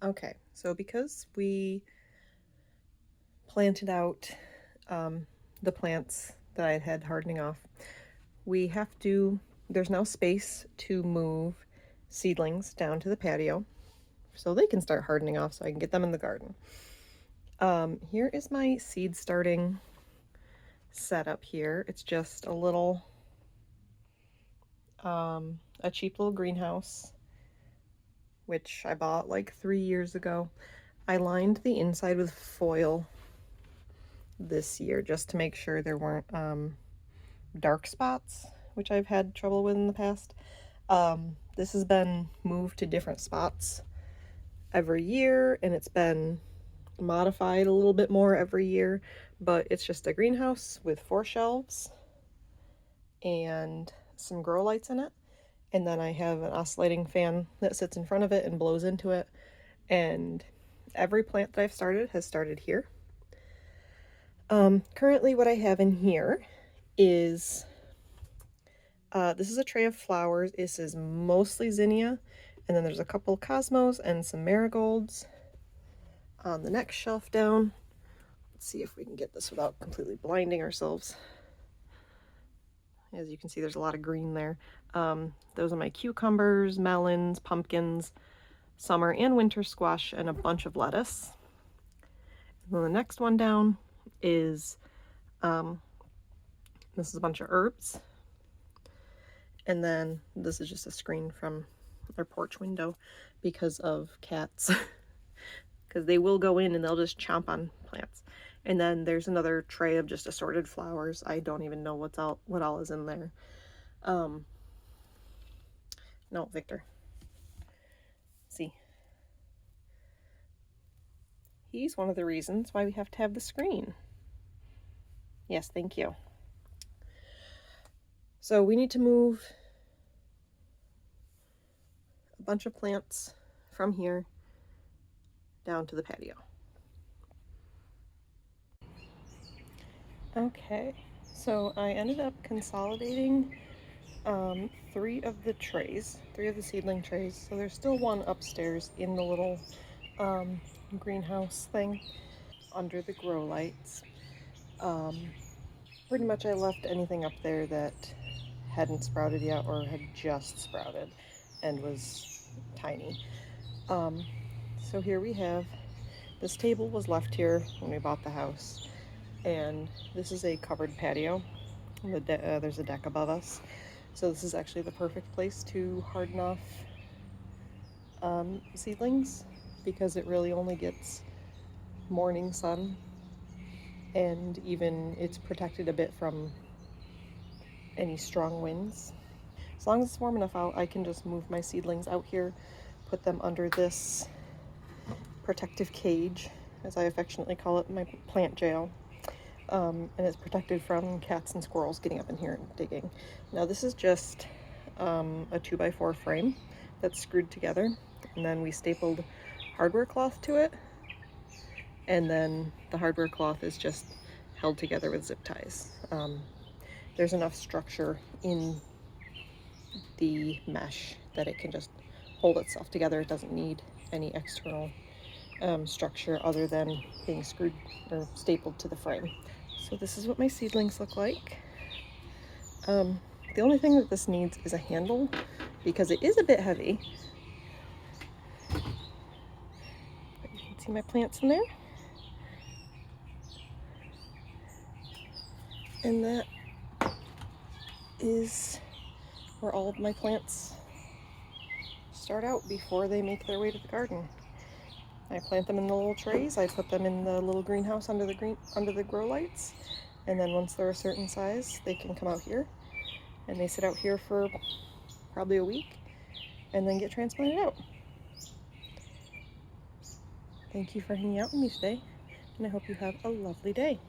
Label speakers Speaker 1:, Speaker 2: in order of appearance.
Speaker 1: Okay, so because we planted out the plants that I had hardening off, we have to, there's now space to move seedlings down to the patio so they can start hardening off so I can get them in the garden. Here is my seed starting setup here. It's just a little, a cheap little greenhouse, which I bought like 3 years ago. I lined the inside with foil this year just to make sure there weren't dark spots, which I've had trouble with in the past. This has been moved to different spots every year, and it's been modified a little bit more every year, but it's just a greenhouse with 4 shelves and some grow lights in it. And then I have an oscillating fan that sits in front of it and blows into it. And every plant that I've started has started here. Currently what I have in here is, this is a tray of flowers. This is mostly zinnia, and then there's a couple cosmos and some marigolds. On the next shelf down, let's see if we can get this without completely blinding ourselves. As you can see, there's a lot of green there. Those are my cucumbers, melons, pumpkins, summer and winter squash, and a bunch of lettuce. And then the next one down is, this is a bunch of herbs. And then this is just a screen from their porch window because of cats. Because they will go in and they'll just chomp on plants. And then there's another tray of just assorted flowers. I don't even know what all is in there. No, Victor. See. He's one of the reasons why we have to have the screen. Yes, thank you. So we need to move a bunch of plants from here down to the patio. Okay, so I ended up consolidating 3 of the seedling trays. So there's still one upstairs in the little greenhouse thing under the grow lights. Pretty much I left anything up there that hadn't sprouted yet or had just sprouted and was tiny. So here we have, this table was left here when we bought the house, and this is a covered patio. There's a deck above us, so this is actually the perfect place to harden off seedlings because it really only gets morning sun, and even it's protected a bit from any strong winds. As long as it's warm enough out, I can just move my seedlings out here, put them under this protective cage, as I affectionately call it, my plant jail. And it's protected from cats and squirrels getting up in here and digging. Now this is just a 2x4 frame that's screwed together, and then we stapled hardware cloth to it, and then the hardware cloth is just held together with zip ties. There's enough structure in the mesh that it can just hold itself together. It doesn't need any external structure other than being screwed or stapled to the frame. So this is what my seedlings look like. The only thing that this needs is a handle because it is a bit heavy. But you can see my plants in there. And that is where all of my plants start out before they make their way to the garden. I plant them in the little trays. I put them in the little greenhouse under the grow lights, and then once they're a certain size, they can come out here, and they sit out here for probably a week, and then get transplanted out. Thank you for hanging out with me today, and I hope you have a lovely day.